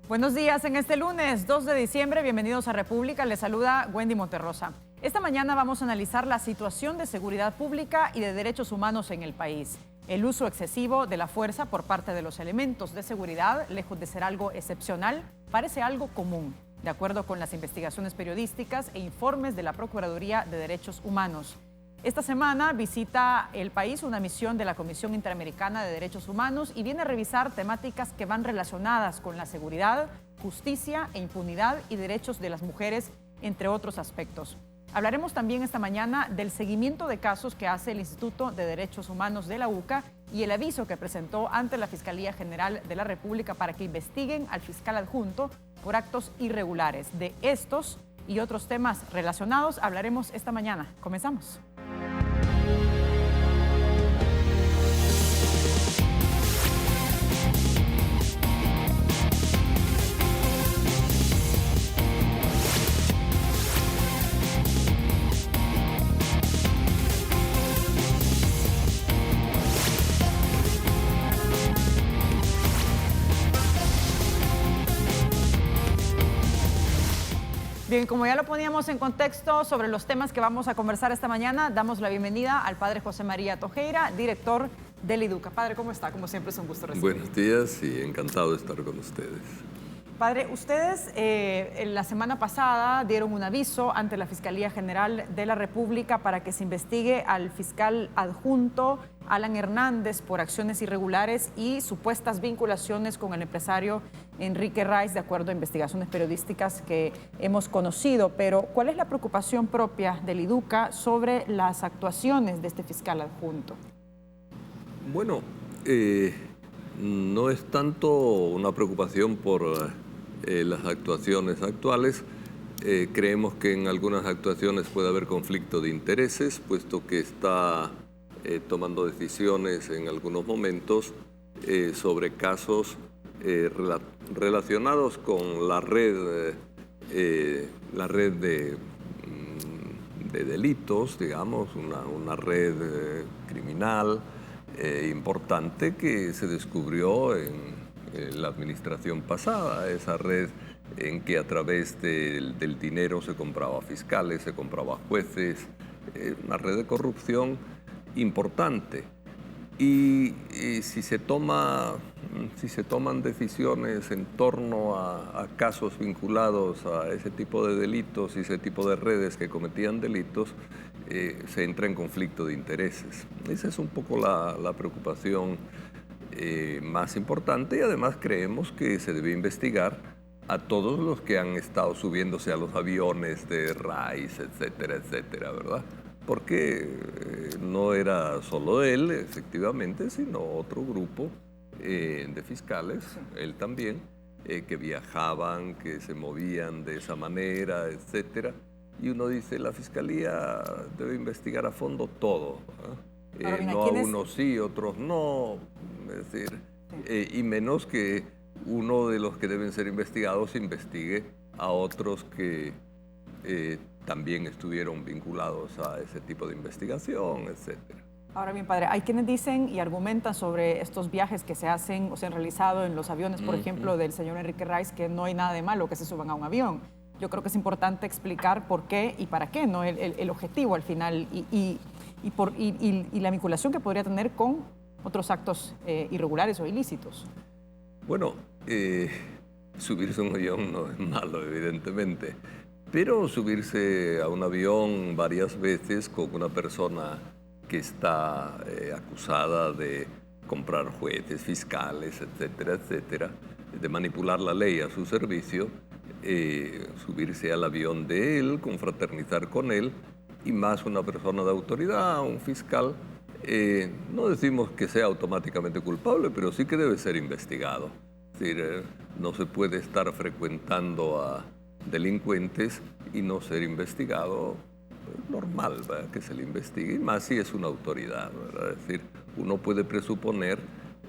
Buenos días en este lunes 2 de diciembre. Bienvenidos a República. Les saluda Wendy Monterrosa. Esta mañana vamos a analizar la situación de seguridad pública y de derechos humanos en el país. El uso excesivo de la fuerza por parte de los elementos de seguridad, lejos de ser algo excepcional, parece algo común, de acuerdo con las investigaciones periodísticas e informes de la Procuraduría de Derechos Humanos. Esta semana visita el país una misión de la Comisión Interamericana de Derechos Humanos y viene a revisar temáticas que van relacionadas con la seguridad, justicia e impunidad y derechos de las mujeres, entre otros aspectos. Hablaremos también esta mañana del seguimiento de casos que hace el Instituto de Derechos Humanos de la UCA y el aviso que presentó ante la Fiscalía General de la República para que investiguen al fiscal adjunto por actos irregulares. De estos y otros temas relacionados hablaremos esta mañana. Comenzamos. Bien, como ya lo poníamos en contexto sobre los temas que vamos a conversar esta mañana, damos la bienvenida al padre José María Tojeira, director del IDUCA. Padre, ¿cómo está? Como siempre es un gusto recibirlo. Buenos días y encantado de estar con ustedes. Padre, ustedes la semana pasada dieron un aviso ante la Fiscalía General de la República para que se investigue al fiscal adjunto Alan Hernández por acciones irregulares y supuestas vinculaciones con el empresario Enrique Rice, de acuerdo a investigaciones periodísticas que hemos conocido. Pero, ¿cuál es la preocupación propia del IDUCA sobre las actuaciones de este fiscal adjunto? Bueno, no es tanto una preocupación por las actuaciones actuales. Creemos que en algunas actuaciones puede haber conflicto de intereses, puesto que está tomando decisiones en algunos momentos sobre casos relacionados con la red de delitos, digamos, una red criminal importante que se descubrió en la administración pasada, esa red en que a través del dinero se compraba fiscales, se compraba jueces, una red de corrupción importante. Y si se toman decisiones en torno a casos vinculados a ese tipo de delitos y ese tipo de redes que cometían delitos, se entra en conflicto de intereses. Esa es un poco la preocupación más importante, y además creemos que se debe investigar a todos los que han estado subiéndose a los aviones de Rice, etcétera, etcétera, ¿verdad? Porque no era solo él, efectivamente, sino otro grupo de fiscales, él también, que viajaban, que se movían de esa manera, etcétera. Y uno dice, la Fiscalía debe investigar a fondo todo, ¿eh? No a unos sí, otros no, es decir, y menos que uno de los que deben ser investigados investigue a otros que también estuvieron vinculados a ese tipo de investigación, etcétera. Ahora bien, padre, hay quienes dicen y argumentan sobre estos viajes que se hacen o se han realizado en los aviones, por ejemplo, del señor Enrique Rice, que no hay nada de malo que se suban a un avión. Yo creo que es importante explicar por qué y para qué, ¿no? El objetivo al final y la vinculación que podría tener con otros actos irregulares o ilícitos. Bueno, subirse a un avión no es malo, evidentemente, pero subirse a un avión varias veces con una persona que está acusada de comprar jueces, fiscales, etcétera, etcétera, de manipular la ley a su servicio, subirse al avión de él, confraternizar con él, y más una persona de autoridad, un fiscal, no decimos que sea automáticamente culpable, pero sí que debe ser investigado. Es decir, no se puede estar frecuentando a delincuentes y no ser investigado. Es normal, ¿verdad?, que se le investigue, y más si es una autoridad, ¿verdad? Es decir, uno puede presuponer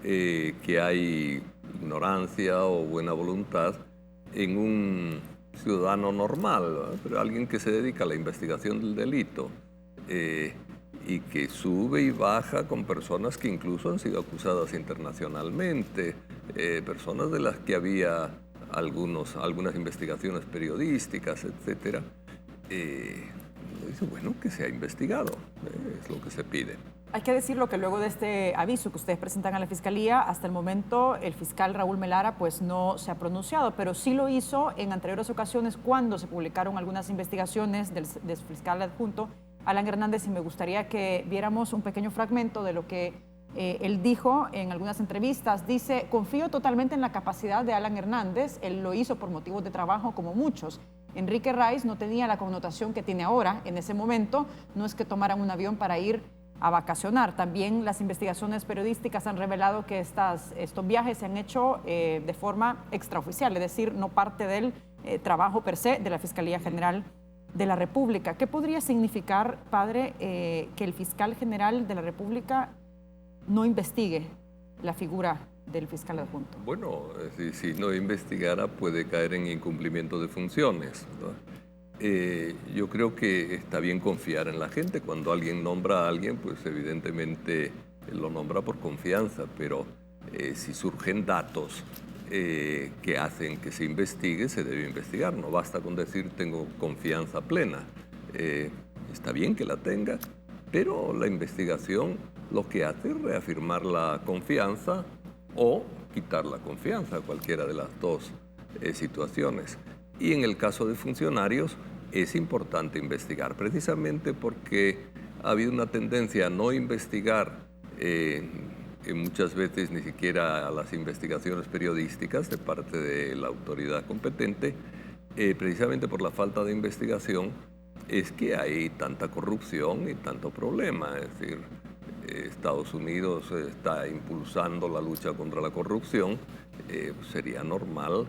que hay ignorancia o buena voluntad en un ciudadano normal, ¿verdad?, pero alguien que se dedica a la investigación del delito y que sube y baja con personas que incluso han sido acusadas internacionalmente, personas de las que había algunas investigaciones periodísticas, etcétera, dice, bueno, que sea investigado, es lo que se pide. Hay que decirlo que luego de este aviso que ustedes presentan a la Fiscalía, hasta el momento el fiscal Raúl Melara pues no se ha pronunciado, pero sí lo hizo en anteriores ocasiones cuando se publicaron algunas investigaciones del fiscal adjunto Alan Hernández, y me gustaría que viéramos un pequeño fragmento de lo que él dijo en algunas entrevistas. Dice: confío totalmente en la capacidad de Alan Hernández, él lo hizo por motivos de trabajo como muchos. Enrique Rice no tenía la connotación que tiene ahora. En ese momento no es que tomaran un avión para ir a vacacionar. También las investigaciones periodísticas han revelado que estos viajes se han hecho de forma extraoficial, es decir, no parte del trabajo per se de la Fiscalía General de la República. ¿Qué podría significar, padre, que el fiscal general de la República no investigue la figura del fiscal adjunto? Bueno, si no investigara puede caer en incumplimiento de funciones, ¿no? Yo creo que está bien confiar en la gente. Cuando alguien nombra a alguien, pues evidentemente lo nombra por confianza, pero si surgen datos que hacen que se investigue, se debe investigar. No basta con decir tengo confianza plena. Está bien que la tenga, pero la investigación lo que hace es reafirmar la confianza o quitar la confianza, cualquiera de las dos situaciones. Y en el caso de funcionarios es importante investigar, precisamente porque ha habido una tendencia a no investigar muchas veces ni siquiera a las investigaciones periodísticas de parte de la autoridad competente, precisamente por la falta de investigación es que hay tanta corrupción y tanto problema. Es decir, Estados Unidos está impulsando la lucha contra la corrupción, sería normal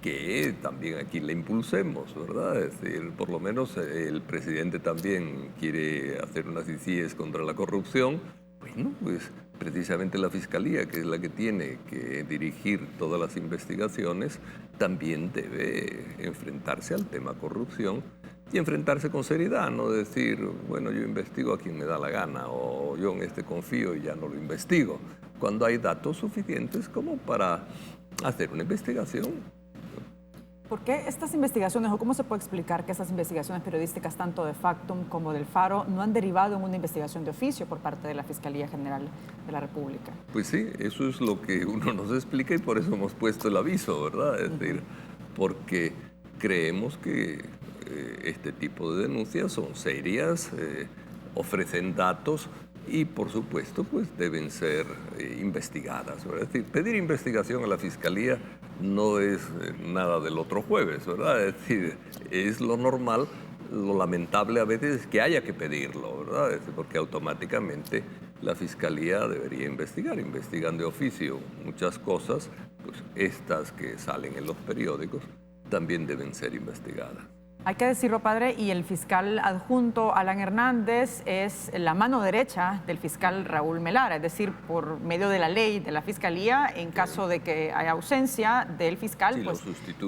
que también aquí la impulsemos, ¿verdad? Es decir, por lo menos el presidente también quiere hacer unas ICIES contra la corrupción. Bueno, pues precisamente la Fiscalía, que es la que tiene que dirigir todas las investigaciones, también debe enfrentarse al tema corrupción y enfrentarse con seriedad, no decir, bueno, yo investigo a quien me da la gana o yo en este confío y ya no lo investigo, cuando hay datos suficientes como para hacer una investigación. ¿Por qué estas investigaciones, o cómo se puede explicar que estas investigaciones periodísticas, tanto de Factum como del Faro, no han derivado en una investigación de oficio por parte de la Fiscalía General de la República? Pues sí, eso es lo que uno nos explica y por eso hemos puesto el aviso, ¿verdad? Es decir, porque creemos que este tipo de denuncias son serias, ofrecen datos y por supuesto pues deben ser investigadas, ¿verdad? Es decir, pedir investigación a la Fiscalía no es nada del otro jueves, ¿verdad? Es decir, es lo normal. Lo lamentable a veces es que haya que pedirlo, ¿verdad? Porque automáticamente la Fiscalía debería investigar. Investigan de oficio muchas cosas, pues estas que salen en los periódicos también deben ser investigadas. Hay que decirlo, padre, y el fiscal adjunto Alan Hernández es la mano derecha del fiscal Raúl Melara, es decir, por medio de la ley de la Fiscalía, en caso de que haya ausencia del fiscal, si pues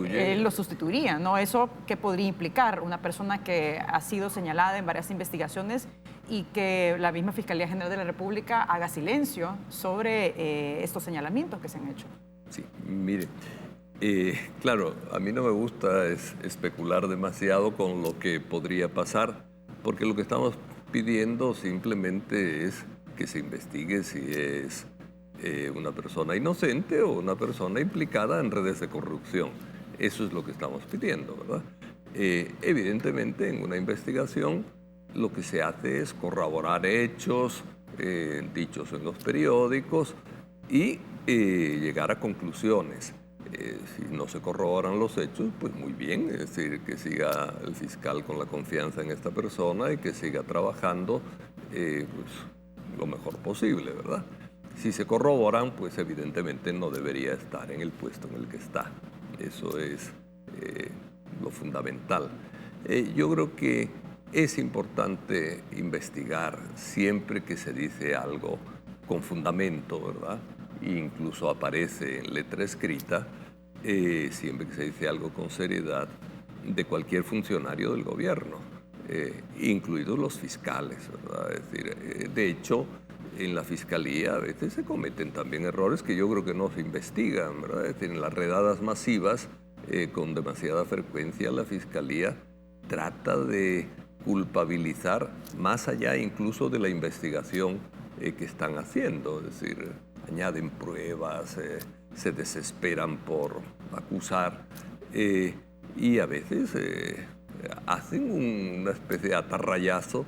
él lo sustituiría, ¿no? ¿Eso qué podría implicar? Una persona que ha sido señalada en varias investigaciones y que la misma Fiscalía General de la República haga silencio sobre estos señalamientos que se han hecho. Sí, mire. Claro, a mí no me gusta especular demasiado con lo que podría pasar, porque lo que estamos pidiendo simplemente es que se investigue si es una persona inocente o una persona implicada en redes de corrupción. Eso es lo que estamos pidiendo, ¿verdad? Evidentemente, en una investigación lo que se hace es corroborar hechos dichos en los periódicos y llegar a conclusiones. Si no se corroboran los hechos, pues muy bien, es decir, que siga el fiscal con la confianza en esta persona y que siga trabajando pues, lo mejor posible, ¿verdad? Si se corroboran, pues evidentemente no debería estar en el puesto en el que está. Eso es lo fundamental. Yo creo que es importante investigar siempre que se dice algo con fundamento, ¿verdad? Incluso aparece en letra escrita, siempre que se dice algo con seriedad, de cualquier funcionario del gobierno, incluidos los fiscales, ¿verdad? Es decir, de hecho, en la fiscalía a veces se cometen también errores que yo creo que no se investigan, ¿verdad? Es decir, en las redadas masivas, con demasiada frecuencia, la fiscalía trata de culpabilizar más allá incluso de la investigación que están haciendo, es decir, añaden pruebas, se desesperan por acusar y a veces hacen una especie de atarrayazo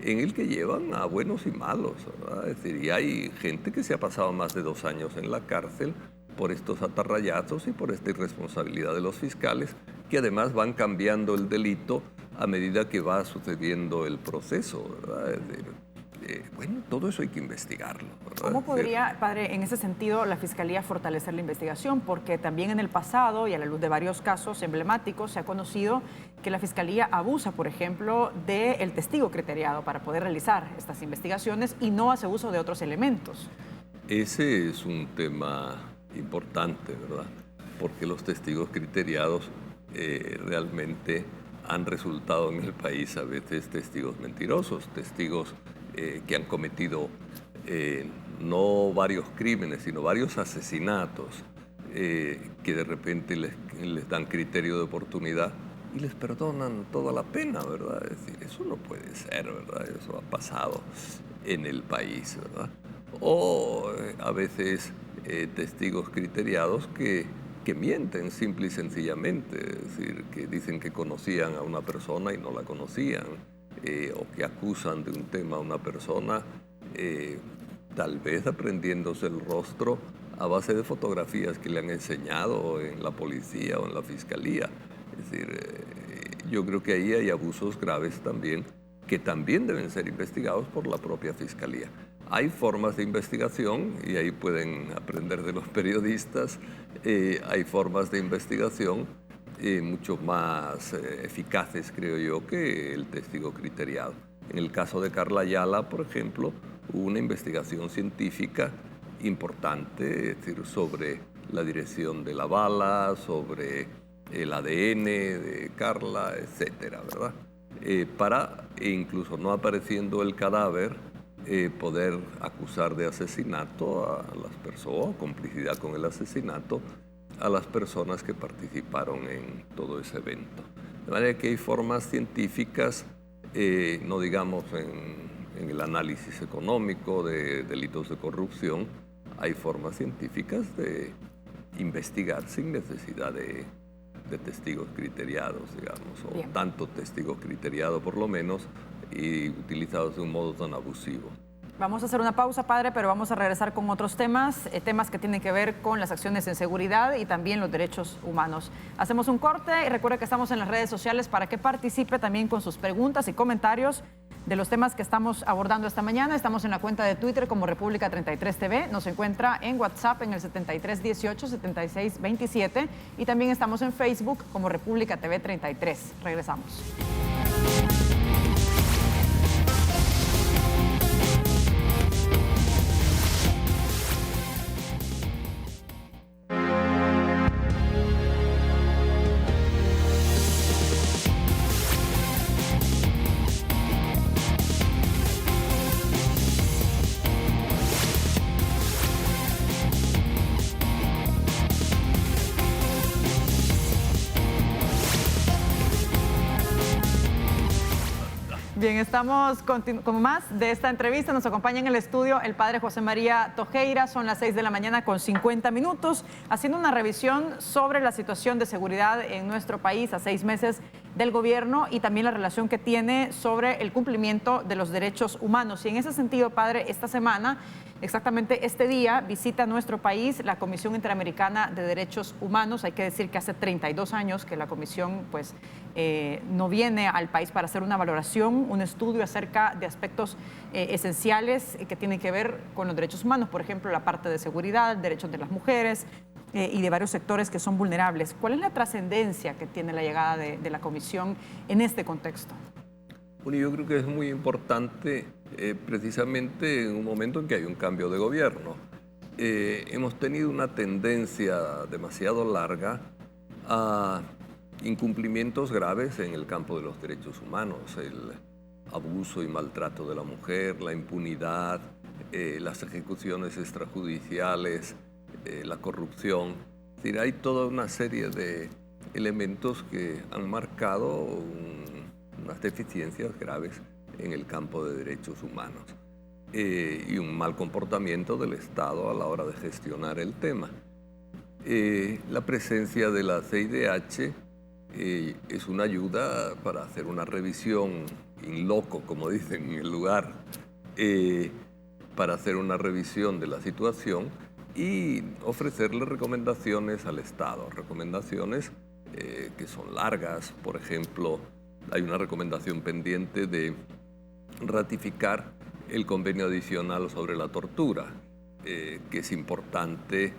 en el que llevan a buenos y malos, ¿verdad? Es decir, y hay gente que se ha pasado más de 2 años en la cárcel por estos atarrayazos y por esta irresponsabilidad de los fiscales, que además van cambiando el delito a medida que va sucediendo el proceso, ¿verdad? Es decir, bueno, todo eso hay que investigarlo, ¿verdad? ¿Cómo podría, padre, en ese sentido, la Fiscalía fortalecer la investigación? Porque también en el pasado y a la luz de varios casos emblemáticos se ha conocido que la Fiscalía abusa, por ejemplo, del testigo criteriado para poder realizar estas investigaciones y no hace uso de otros elementos. Ese es un tema importante, ¿verdad? Porque los testigos criteriados realmente han resultado en el país a veces testigos mentirosos, testigos que han cometido no varios crímenes, sino varios asesinatos, que de repente les dan criterio de oportunidad y les perdonan toda la pena, ¿verdad? Es decir, eso no puede ser, ¿verdad? Eso ha pasado en el país, ¿verdad? O a veces testigos criteriados que mienten simple y sencillamente, es decir, que dicen que conocían a una persona y no la conocían, o que acusan de un tema a una persona, tal vez aprendiéndose el rostro a base de fotografías que le han enseñado en la policía o en la fiscalía. Es decir, yo creo que ahí hay abusos graves también, que también deben ser investigados por la propia fiscalía. Hay formas de investigación, y ahí pueden aprender de los periodistas, hay formas de investigación mucho más eficaces, creo yo, que el testigo criteriado. En el caso de Carla Ayala, por ejemplo, hubo una investigación científica importante, es decir, sobre la dirección de la bala, sobre el ADN de Carla, etcétera, ¿verdad? Para, incluso no apareciendo el cadáver, poder acusar de asesinato a las personas, complicidad con el asesinato, a las personas que participaron en todo ese evento. De manera que hay formas científicas, no digamos en el análisis económico de delitos de corrupción, hay formas científicas de investigar sin necesidad de testigos criteriados, digamos, o Bien. tanto testigos criteriados por lo menos, y utilizados de un modo tan abusivo. Vamos a hacer una pausa, padre, pero vamos a regresar con otros temas, temas que tienen que ver con las acciones en seguridad y también los derechos humanos. Hacemos un corte y recuerde que estamos en las redes sociales para que participe también con sus preguntas y comentarios de los temas que estamos abordando esta mañana. Estamos en la cuenta de Twitter como República 33 TV, nos encuentra en WhatsApp en el 7318-7627 y también estamos en Facebook como República TV 33. Regresamos. Bien, estamos con más de esta entrevista. Nos acompaña en el estudio el padre José María Tojeira. Son las 6 de la mañana con 50 minutos, haciendo una revisión sobre la situación de seguridad en nuestro país a 6 meses del gobierno y también la relación que tiene sobre el cumplimiento de los derechos humanos. Y en ese sentido, padre, esta semana, exactamente este día, visita nuestro país la Comisión Interamericana de Derechos Humanos. Hay que decir que hace 32 años que la comisión no viene al país para hacer una valoración, un estudio acerca de aspectos esenciales que tienen que ver con los derechos humanos, por ejemplo, la parte de seguridad, derechos de las mujeres y de varios sectores que son vulnerables. ¿Cuál es la trascendencia que tiene la llegada de la comisión en este contexto? Bueno, yo creo que es muy importante precisamente en un momento en que hay un cambio de gobierno. Hemos tenido una tendencia demasiado larga a incumplimientos graves en el campo de los derechos humanos, el abuso y maltrato de la mujer, la impunidad, las ejecuciones extrajudiciales, la corrupción. Es decir, hay toda una serie de elementos que han marcado unas deficiencias graves en el campo de derechos humanos y un mal comportamiento del Estado a la hora de gestionar el tema. La presencia de la CIDH es una ayuda para hacer una revisión in loco, como dicen, en el lugar, para hacer una revisión de la situación y ofrecerle recomendaciones al Estado, recomendaciones que son largas. Por ejemplo, hay una recomendación pendiente de ratificar el convenio adicional sobre la tortura, que es importante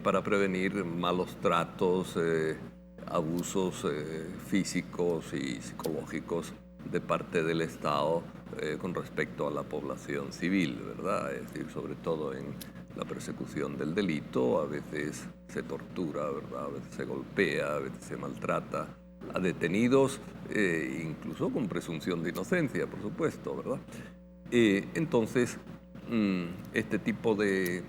para prevenir malos tratos, abusos físicos y psicológicos de parte del Estado con respecto a la población civil, ¿verdad? Es decir, sobre todo en la persecución del delito, a veces se tortura, ¿verdad? A veces se golpea, a veces se maltrata a detenidos, incluso con presunción de inocencia, por supuesto, ¿verdad? Entonces, este tipo de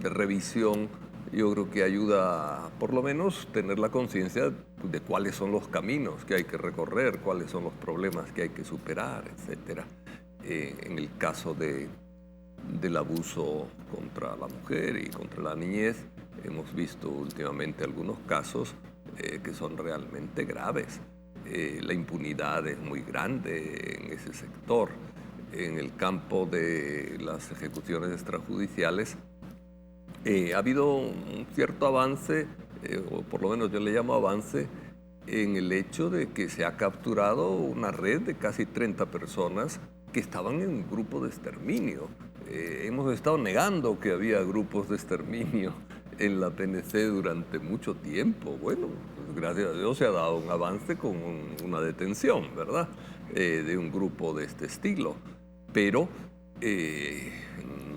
revisión yo creo que ayuda a, por lo menos, tener la conciencia de cuáles son los caminos que hay que recorrer, cuáles son los problemas que hay que superar, etc. En el caso del abuso contra la mujer y contra la niñez, hemos visto últimamente algunos casos que son realmente graves. La impunidad es muy grande en ese sector. En el campo de las ejecuciones extrajudiciales ha habido un cierto avance, o por lo menos yo le llamo avance, en el hecho de que se ha capturado una red de casi 30 personas que estaban en un grupo de exterminio. Hemos estado negando que había grupos de exterminio en la PNC durante mucho tiempo. Bueno, gracias a Dios se ha dado un avance con una detención, ¿verdad? De un grupo de este estilo. Pero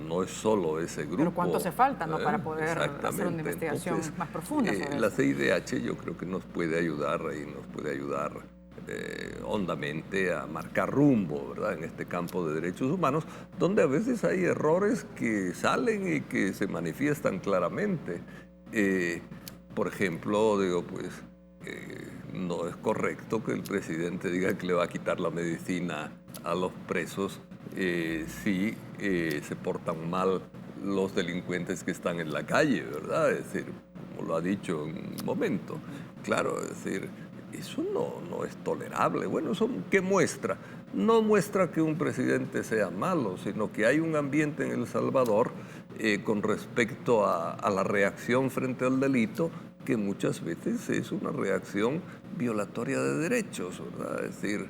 no es solo ese grupo. Pero ¿cuánto hace falta, no, para poder hacer una investigación más profunda sobre eso? La CIDH yo creo que nos puede ayudar y nos puede ayudar hondamente a marcar rumbo, ¿verdad? En este campo de derechos humanos, donde a veces hay errores que salen y que se manifiestan claramente. Por ejemplo, digo, pues no es correcto que el presidente diga que le va a quitar la medicina a los presos si se portan mal los delincuentes que están en la calle, ¿verdad? Es decir, como lo ha dicho en un momento. Claro, es decir, eso no es tolerable. Bueno, ¿eso qué muestra? No muestra que un presidente sea malo, sino que hay un ambiente en El Salvador con respecto a la reacción frente al delito que muchas veces es una reacción violatoria de derechos, ¿verdad? Es decir,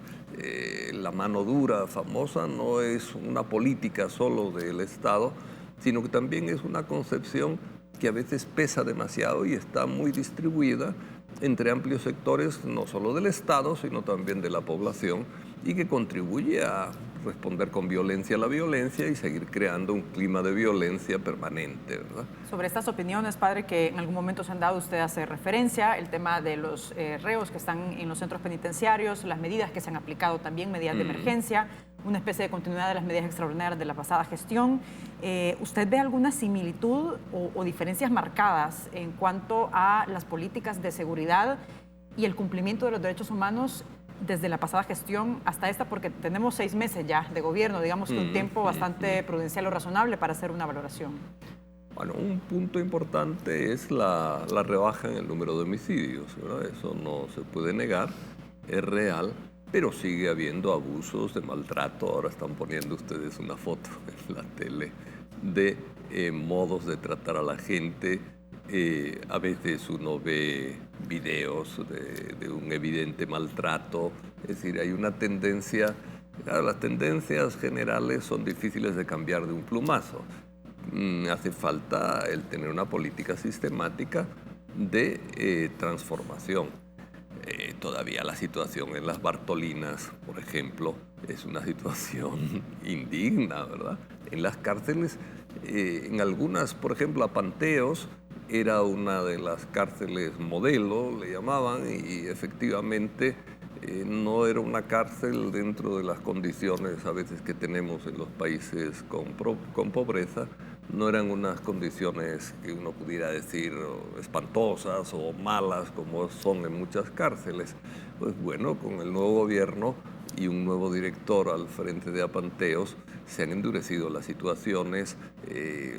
la mano dura famosa no es una política solo del Estado, sino que también es una concepción que a veces pesa demasiado y está muy distribuida entre amplios sectores, no solo del Estado, sino también de la población, y que contribuye a responder con violencia a la violencia y seguir creando un clima de violencia permanente, ¿verdad? Sobre estas opiniones, padre, que en algún momento se han dado, usted hace referencia, el tema de los reos que están en los centros penitenciarios, las medidas que se han aplicado también, medidas de emergencia, una especie de continuidad de las medidas extraordinarias de la pasada gestión. ¿Usted ve alguna similitud o diferencias marcadas en cuanto a las políticas de seguridad y el cumplimiento de los derechos humanos desde la pasada gestión hasta esta? Porque tenemos 6 meses ya de gobierno, digamos que un tiempo bastante prudencial o razonable para hacer una valoración. Bueno, un punto importante es la rebaja en el número de homicidios, ¿verdad? Eso no se puede negar, es real, pero sigue habiendo abusos de maltrato. Ahora están poniendo ustedes una foto en la tele de modos de tratar a la gente. A veces uno ve videos de un evidente maltrato. Es decir, hay una tendencia, claro, las tendencias generales son difíciles de cambiar de un plumazo. Hace falta el tener una política sistemática de transformación. Todavía la situación en las Bartolinas, por ejemplo, es una situación indigna, ¿verdad? En las cárceles, en algunas, por ejemplo, Apanteos era una de las cárceles modelo, le llamaban, y efectivamente no era una cárcel dentro de las condiciones a veces que tenemos en los países con pobreza. No eran unas condiciones que uno pudiera decir espantosas o malas como son en muchas cárceles. Pues bueno, con el nuevo gobierno y un nuevo director al frente de Apanteos, se han endurecido las situaciones,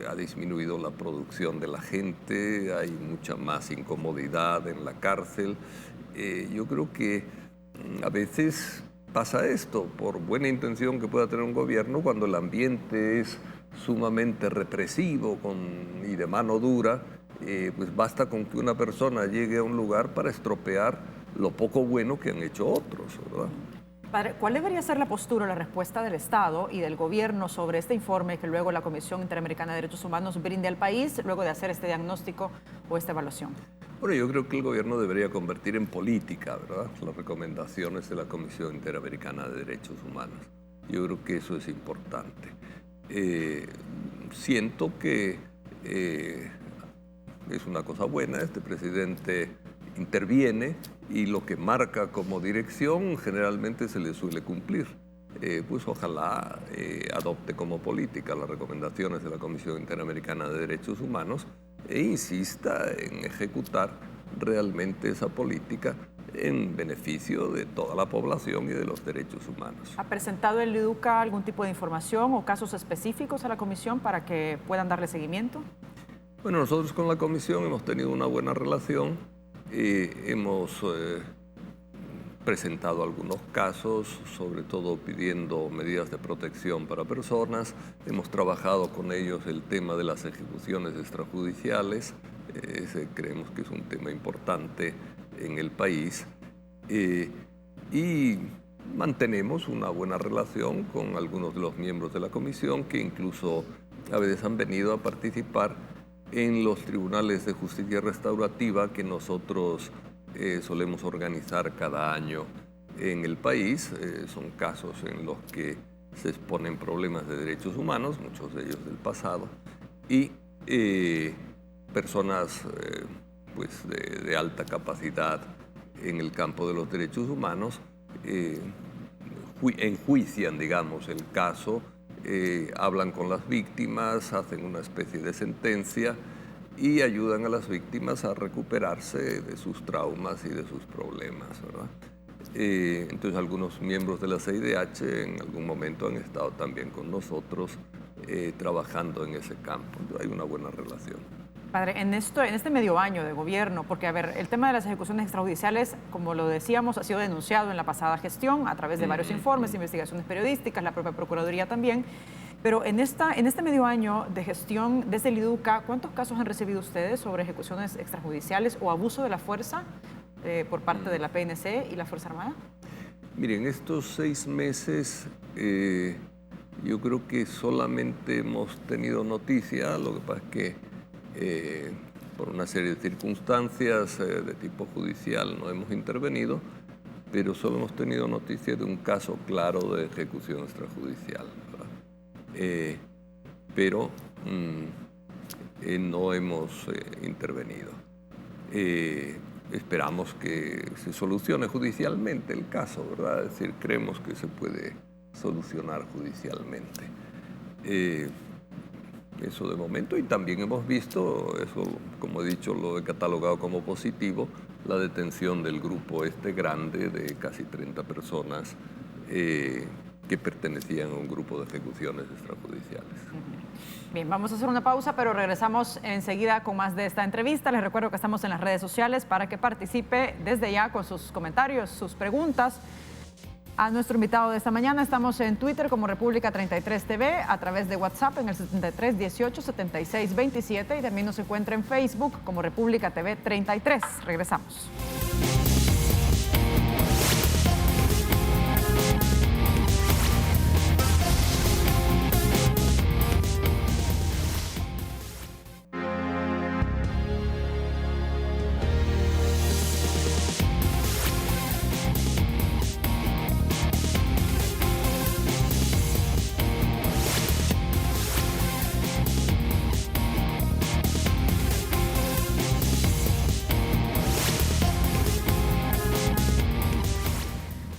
ha disminuido la producción de la gente, hay mucha más incomodidad en la cárcel. Yo creo que a veces pasa esto, por buena intención que pueda tener un gobierno, cuando el ambiente es sumamente represivo y de mano dura, pues basta con que una persona llegue a un lugar para estropear lo poco bueno que han hecho otros, ¿verdad? Padre, ¿cuál debería ser la postura o la respuesta del Estado y del gobierno sobre este informe que luego la Comisión Interamericana de Derechos Humanos brinde al país luego de hacer este diagnóstico o esta evaluación? Bueno, yo creo que el gobierno debería convertir en política, ¿verdad?, las recomendaciones de la Comisión Interamericana de Derechos Humanos. Yo creo que eso es importante. Siento que es una cosa buena, este presidente interviene y lo que marca como dirección generalmente se le suele cumplir. Pues ojalá adopte como política las recomendaciones de la Comisión Interamericana de Derechos Humanos e insista en ejecutar realmente esa política en beneficio de toda la población y de los derechos humanos. ¿Ha presentado el IDUCA algún tipo de información o casos específicos a la Comisión para que puedan darle seguimiento? Bueno, nosotros con la Comisión hemos tenido una buena relación. Hemos presentado algunos casos, sobre todo pidiendo medidas de protección para personas. Hemos trabajado con ellos el tema de las ejecuciones extrajudiciales. Creemos que es un tema importante en el país. Y mantenemos una buena relación con algunos de los miembros de la Comisión que incluso a veces han venido a participar en los tribunales de justicia restaurativa que nosotros solemos organizar cada año en el país. Son casos en los que se exponen problemas de derechos humanos, muchos de ellos del pasado, y personas pues de alta capacidad en el campo de los derechos humanos enjuician, digamos, el caso, hablan con las víctimas, hacen una especie de sentencia y ayudan a las víctimas a recuperarse de sus traumas y de sus problemas, ¿verdad? Entonces algunos miembros de la CIDH en algún momento han estado también con nosotros trabajando en ese campo. Hay una buena relación. Padre, en este medio año de gobierno, porque a ver, el tema de las ejecuciones extrajudiciales, como lo decíamos, ha sido denunciado en la pasada gestión a través de varios informes, investigaciones periodísticas, la propia Procuraduría también, pero en este medio año de gestión desde el IDUCA, ¿cuántos casos han recibido ustedes sobre ejecuciones extrajudiciales o abuso de la fuerza por parte de la PNC y la Fuerza Armada? Miren, estos 6 meses yo creo que solamente hemos tenido noticia, lo que pasa es que por una serie de circunstancias de tipo judicial no hemos intervenido, pero solo hemos tenido noticia de un caso claro de ejecución extrajudicial, ¿verdad? Pero no hemos intervenido. Esperamos que se solucione judicialmente el caso, ¿verdad? Es decir, creemos que se puede solucionar judicialmente. Eso de momento, y también hemos visto, eso como he dicho, lo he catalogado como positivo, la detención del grupo grande de casi 30 personas que pertenecían a un grupo de ejecuciones extrajudiciales. Bien, vamos a hacer una pausa, pero regresamos enseguida con más de esta entrevista. Les recuerdo que estamos en las redes sociales para que participe desde ya con sus comentarios, sus preguntas. A nuestro invitado de esta mañana estamos en Twitter como República 33 TV, a través de WhatsApp en el 73 18 76 27 y también nos encuentra en Facebook como República TV 33. Regresamos.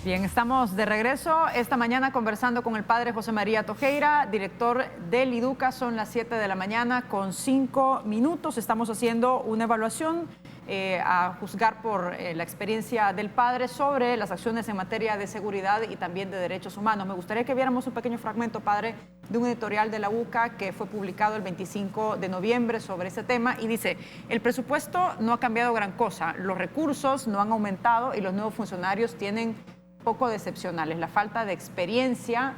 Bien, estamos de regreso esta mañana conversando con el padre José María Tojeira, director del IDUCA. Son las 7 de la mañana con 5 minutos. Estamos haciendo una evaluación a juzgar por la experiencia del padre sobre las acciones en materia de seguridad y también de derechos humanos. Me gustaría que viéramos un pequeño fragmento, padre, de un editorial de la UCA que fue publicado el 25 de noviembre sobre ese tema y dice: el presupuesto no ha cambiado gran cosa, los recursos no han aumentado y los nuevos funcionarios tienen poco de excepcionales. La falta de experiencia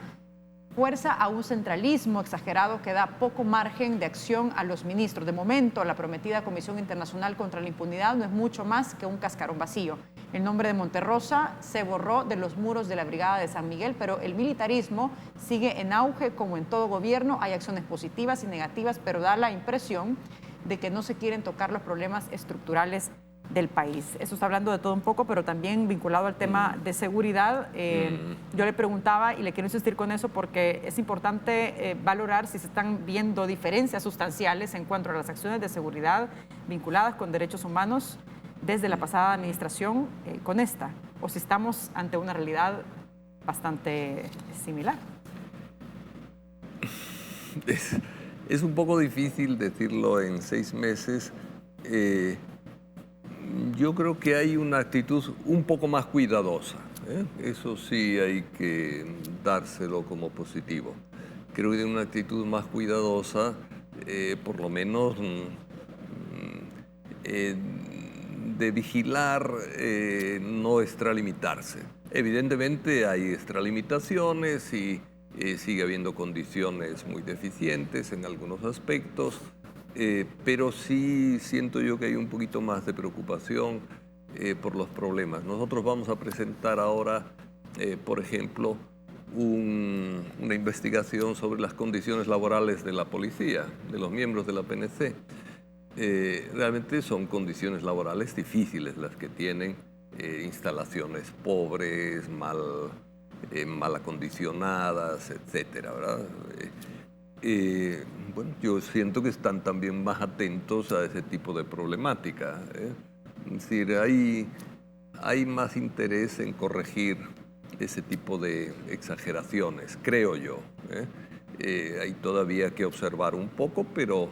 fuerza a un centralismo exagerado que da poco margen de acción a los ministros. De momento, la prometida Comisión Internacional contra la Impunidad no es mucho más que un cascarón vacío. El nombre de Monterrosa se borró de los muros de la Brigada de San Miguel, pero el militarismo sigue en auge como en todo gobierno. Hay acciones positivas y negativas, pero da la impresión de que no se quieren tocar los problemas estructurales del país. Eso está hablando de todo un poco, pero también vinculado al tema de seguridad. Yo le preguntaba, y le quiero insistir con eso, porque es importante valorar si se están viendo diferencias sustanciales en cuanto a las acciones de seguridad vinculadas con derechos humanos desde la pasada administración con esta, o si estamos ante una realidad bastante similar. Es un poco difícil decirlo en 6 meses. Yo creo que hay una actitud un poco más cuidadosa. Eso sí hay que dárselo como positivo. Creo que hay una actitud más cuidadosa, por lo menos de vigilar, no extralimitarse. Evidentemente hay extralimitaciones y sigue habiendo condiciones muy deficientes en algunos aspectos. Pero sí siento yo que hay un poquito más de preocupación por los problemas. Nosotros vamos a presentar ahora, por ejemplo, una investigación sobre las condiciones laborales de la policía, de los miembros de la PNC. Realmente son condiciones laborales difíciles las que tienen, instalaciones pobres, mal acondicionadas, etcétera, ¿verdad? Bueno, yo siento que están también más atentos a ese tipo de problemática. Es decir, hay más interés en corregir ese tipo de exageraciones, creo yo. Hay todavía que observar un poco, pero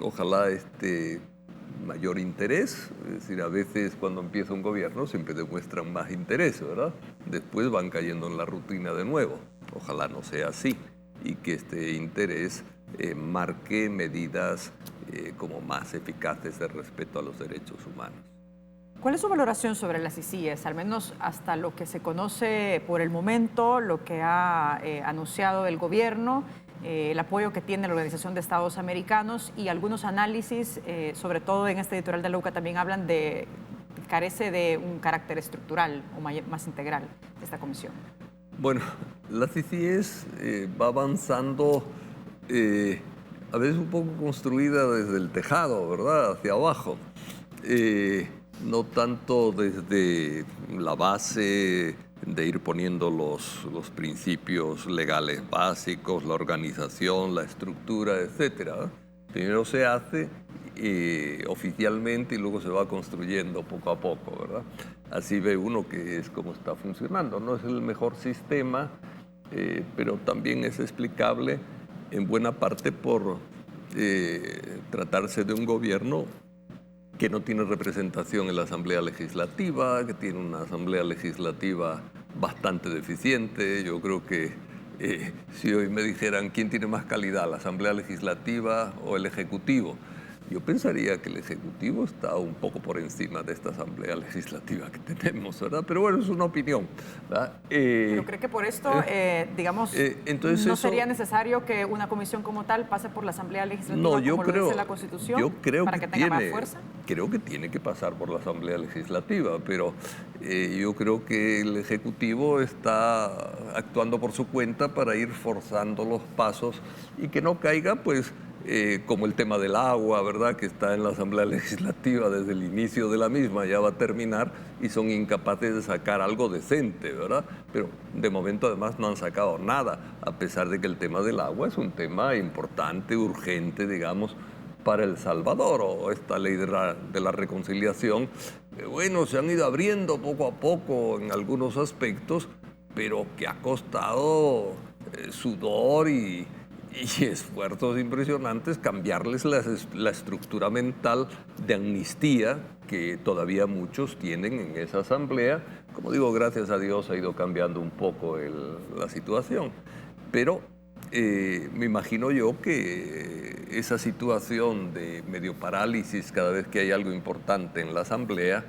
ojalá mayor interés. Es decir, a veces cuando empieza un gobierno siempre demuestran más interés, ¿verdad? Después van cayendo en la rutina de nuevo. Ojalá no sea así y que este interés marque medidas como más eficaces de respeto a los derechos humanos. ¿Cuál es su valoración sobre las ICIES, al menos hasta lo que se conoce por el momento, lo que ha anunciado el gobierno, el apoyo que tiene la Organización de Estados Americanos y algunos análisis, sobre todo en este editorial de la UCA también hablan de que carece de un carácter estructural o más integral esta comisión? Bueno, la CICIES va avanzando, a veces un poco construida desde el tejado, ¿verdad?, hacia abajo. No tanto desde la base de ir poniendo los principios legales básicos, la organización, la estructura, etcétera. Primero se hace oficialmente y luego se va construyendo poco a poco, ¿verdad? Así ve uno que es como está funcionando. No es el mejor sistema, pero también es explicable en buena parte por tratarse de un gobierno que no tiene representación en la Asamblea Legislativa, que tiene una Asamblea Legislativa bastante deficiente. Yo creo que si hoy me dijeran quién tiene más calidad, la Asamblea Legislativa o el Ejecutivo, yo pensaría que el Ejecutivo está un poco por encima de esta Asamblea Legislativa que tenemos, ¿verdad? Pero bueno, es una opinión, ¿verdad? ¿Pero cree que por esto, digamos, entonces no eso, sería necesario que una comisión como tal pase por la Asamblea Legislativa no, como lo dice la Constitución? Yo creo para que tenga más fuerza. Creo que tiene que pasar por la Asamblea Legislativa, pero yo creo que el Ejecutivo está actuando por su cuenta para ir forzando los pasos y que no caiga, pues, como el tema del agua, ¿verdad?, que está en la Asamblea Legislativa desde el inicio de la misma, ya va a terminar y son incapaces de sacar algo decente, ¿verdad? Pero de momento además no han sacado nada, a pesar de que el tema del agua es un tema importante, urgente, digamos, para El Salvador, o esta ley de la reconciliación, bueno, se han ido abriendo poco a poco en algunos aspectos, pero que ha costado sudor y esfuerzos impresionantes cambiarles la estructura mental de amnistía que todavía muchos tienen en esa asamblea. Como digo, gracias a Dios ha ido cambiando un poco la situación, pero me imagino yo que esa situación de medio parálisis cada vez que hay algo importante en la asamblea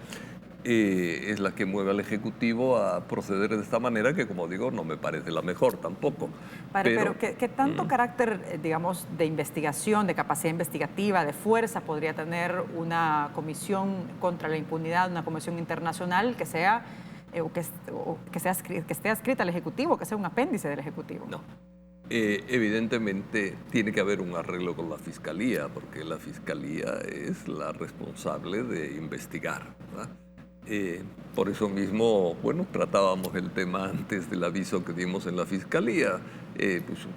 es la que mueve al Ejecutivo a proceder de esta manera, que como digo, no me parece la mejor tampoco. Padre, pero ¿qué tanto carácter, digamos, de investigación, de capacidad investigativa, de fuerza podría tener una comisión contra la impunidad, una comisión internacional que sea, que esté adscrita al Ejecutivo, que sea un apéndice del Ejecutivo? No. Evidentemente tiene que haber un arreglo con la Fiscalía, porque la Fiscalía es la responsable de investigar, ¿verdad? Por eso mismo, bueno, tratábamos el tema antes del aviso que dimos en la Fiscalía. Pues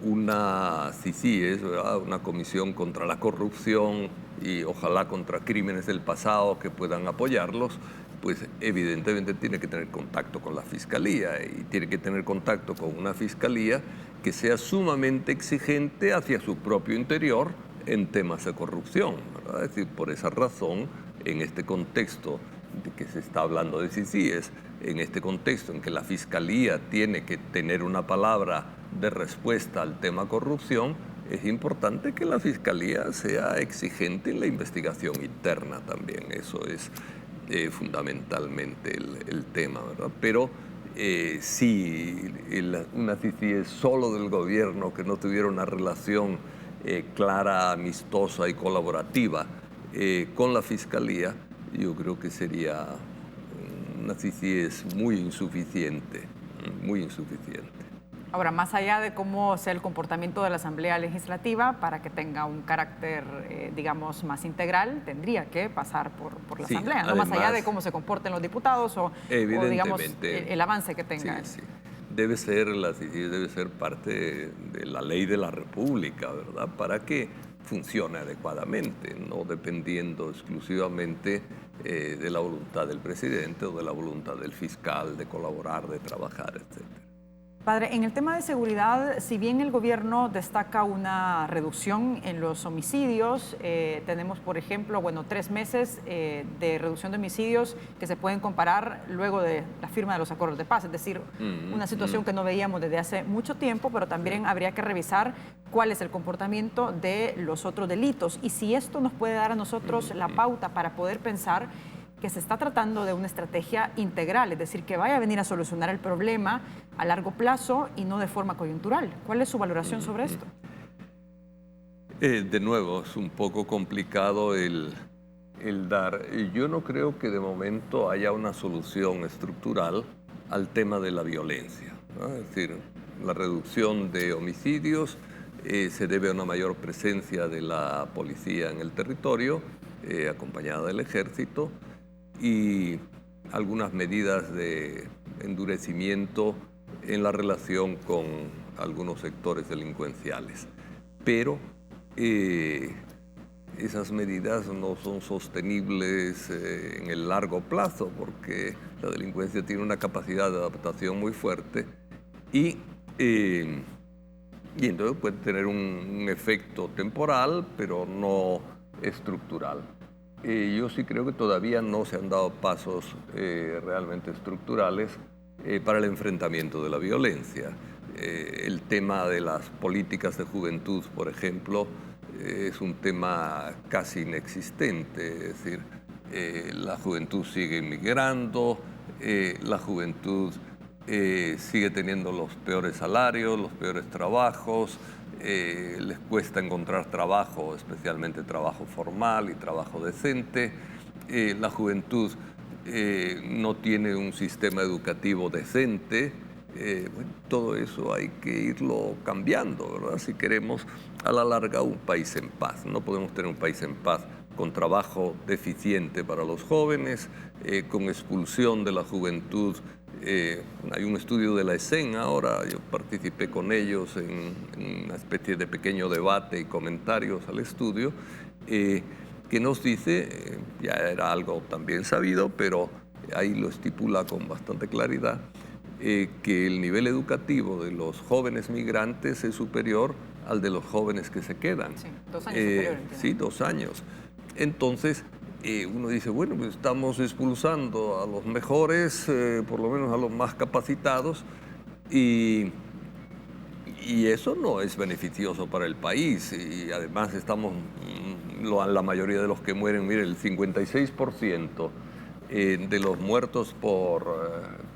una CICIES, ¿verdad? Una comisión contra la corrupción y ojalá contra crímenes del pasado que puedan apoyarlos, pues evidentemente tiene que tener contacto con la Fiscalía y tiene que tener contacto con una Fiscalía que sea sumamente exigente hacia su propio interior en temas de corrupción, ¿verdad? Es decir, por esa razón, en este contexto de que se está hablando de CICIES, en este contexto en que la Fiscalía tiene que tener una palabra de respuesta al tema corrupción, es importante que la Fiscalía sea exigente en la investigación interna también. Eso es fundamentalmente el tema, ¿verdad? Pero si una CICIES solo del gobierno que no tuviera una relación clara, amistosa y colaborativa con la Fiscalía, yo creo que sería una CICIES muy insuficiente, muy insuficiente. Ahora, más allá de cómo sea el comportamiento de la Asamblea Legislativa, para que tenga un carácter, digamos, más integral, tendría que pasar por la Asamblea, ¿no? Más allá de cómo se comporten los diputados o digamos, el avance que tenga. Sí, sí. La CICIES debe ser parte de la ley de la República, ¿verdad? Para que funcione adecuadamente, no dependiendo exclusivamente de la voluntad del presidente o de la voluntad del fiscal de colaborar, de trabajar, etc. Padre, en el tema de seguridad, si bien el gobierno destaca una reducción en los homicidios, tenemos, por ejemplo, 3 meses de reducción de homicidios que se pueden comparar luego de la firma de los acuerdos de paz, es decir, una situación que no veíamos desde hace mucho tiempo, pero también habría que revisar cuál es el comportamiento de los otros delitos y si esto nos puede dar a nosotros la pauta para poder pensar que se está tratando de una estrategia integral, es decir, que vaya a venir a solucionar el problema a largo plazo y no de forma coyuntural. ¿Cuál es su valoración sobre esto? De nuevo, es un poco complicado el dar. Yo no creo que de momento haya una solución estructural al tema de la violencia, ¿no? Es decir, la reducción de homicidios se debe a una mayor presencia de la policía en el territorio, acompañada del ejército, y algunas medidas de endurecimiento en la relación con algunos sectores delincuenciales. Pero esas medidas no son sostenibles en el largo plazo porque la delincuencia tiene una capacidad de adaptación muy fuerte y entonces puede tener un efecto temporal, pero no estructural. Yo sí creo que todavía no se han dado pasos realmente estructurales para el enfrentamiento de la violencia. El tema de las políticas de juventud, por ejemplo, es un tema casi inexistente. Es decir, la juventud sigue inmigrando, la juventud sigue teniendo los peores salarios, los peores trabajos, les cuesta encontrar trabajo, especialmente trabajo formal y trabajo decente. La juventud no tiene un sistema educativo decente. Bueno, todo eso hay que irlo cambiando, ¿verdad? Si queremos a la larga un país en paz. No podemos tener un país en paz con trabajo deficiente para los jóvenes, con expulsión de la juventud. Hay un estudio de la ESEN ahora, yo participé con ellos en una especie de pequeño debate y comentarios al estudio, que nos dice, ya era algo también sabido, pero ahí lo estipula con bastante claridad, que el nivel educativo de los jóvenes migrantes es superior al de los jóvenes que se quedan. Sí, 2 años superior. Sí, 2 años. Entonces, uno dice, bueno, pues estamos expulsando a los mejores, por lo menos a los más capacitados, y eso no es beneficioso para el país. Y además estamos, la mayoría de los que mueren, mire, el 56% de los muertos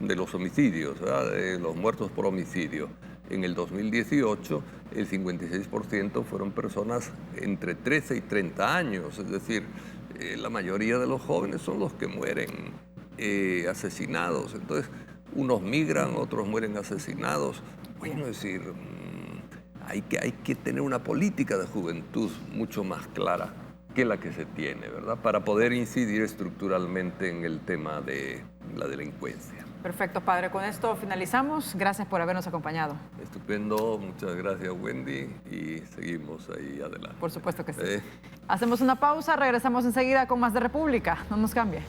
de los homicidios, ¿verdad? De los muertos por homicidio. En el 2018, el 56% fueron personas entre 13 y 30 años, es decir, la mayoría de los jóvenes son los que mueren asesinados. Entonces, unos migran, otros mueren asesinados. Bueno, es decir, hay que tener una política de juventud mucho más clara que la que se tiene, ¿verdad? Para poder incidir estructuralmente en el tema de la delincuencia. Perfecto, padre. Con esto finalizamos. Gracias por habernos acompañado. Estupendo. Muchas gracias, Wendy. Y seguimos ahí adelante. Por supuesto que sí. Hacemos una pausa. Regresamos enseguida con más de República. No nos cambie.